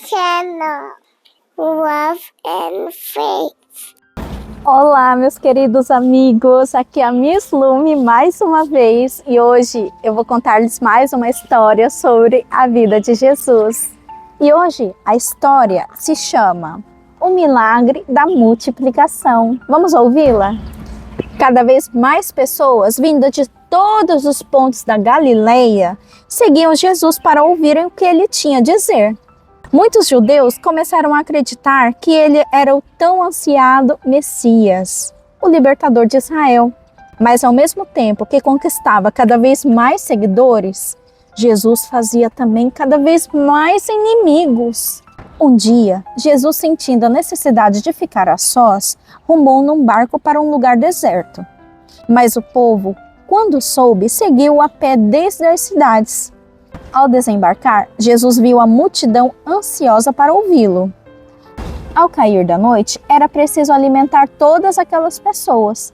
channel, Love and Faith. Olá, meus queridos amigos, aqui é a Miss Lume mais uma vez e hoje eu vou contar-lhes mais uma história sobre a vida de Jesus. E hoje a história se chama O Milagre da Multiplicação. Vamos ouvi-la? Cada vez mais pessoas vindas de todos os pontos da Galileia seguiam Jesus para ouvirem o que ele tinha a dizer. Muitos judeus começaram a acreditar que ele era o tão ansiado Messias, o libertador de Israel. Mas ao mesmo tempo que conquistava cada vez mais seguidores, Jesus fazia também cada vez mais inimigos. Um dia, Jesus, sentindo a necessidade de ficar a sós, rumou num barco para um lugar deserto. Mas o povo, quando soube, seguiu a pé desde as cidades. Ao desembarcar, Jesus viu a multidão ansiosa para ouvi-lo. Ao cair da noite, era preciso alimentar todas aquelas pessoas.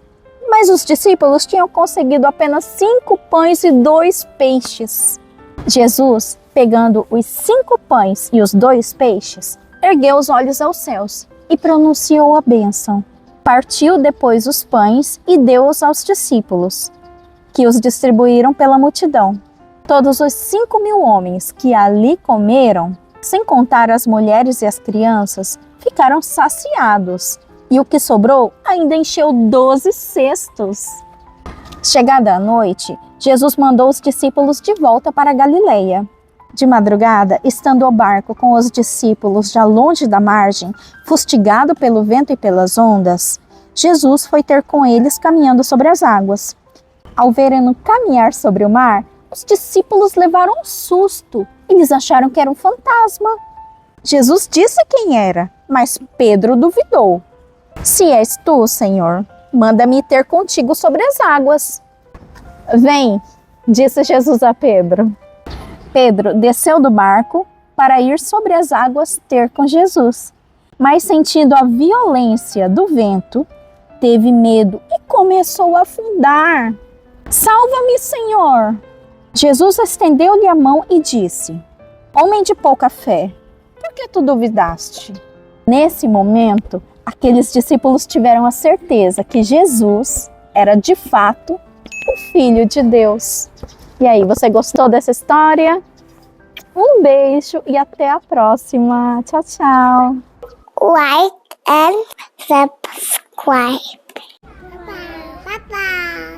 Mas os discípulos tinham conseguido apenas 5 pães e 2 peixes. Jesus, pegando os 5 pães e os 2 peixes, ergueu os olhos aos céus e pronunciou a bênção. Partiu depois os pães e deu-os aos discípulos, que os distribuíram pela multidão. Todos os 5.000 homens que ali comeram, sem contar as mulheres e as crianças, ficaram saciados, e o que sobrou ainda encheu 12 cestos. Chegada a noite, Jesus mandou os discípulos de volta para a Galileia. De madrugada, estando o barco com os discípulos já longe da margem, fustigado pelo vento e pelas ondas, Jesus foi ter com eles caminhando sobre as águas. Ao verem-no caminhar sobre o mar, os discípulos levaram um susto. Eles acharam que era um fantasma. Jesus disse quem era, mas Pedro duvidou. Se és tu, Senhor, manda-me ter contigo sobre as águas. Vem, disse Jesus a Pedro. Pedro desceu do barco para ir sobre as águas ter com Jesus. Mas sentindo a violência do vento, teve medo e começou a afundar. Salva-me, Senhor! Jesus estendeu-lhe a mão e disse: Homem de pouca fé, por que tu duvidaste? Nesse momento, aqueles discípulos tiveram a certeza que Jesus era de fato o Filho de Deus. E aí, você gostou dessa história? Um beijo e até a próxima. Tchau, tchau. Like and subscribe. Bye bye.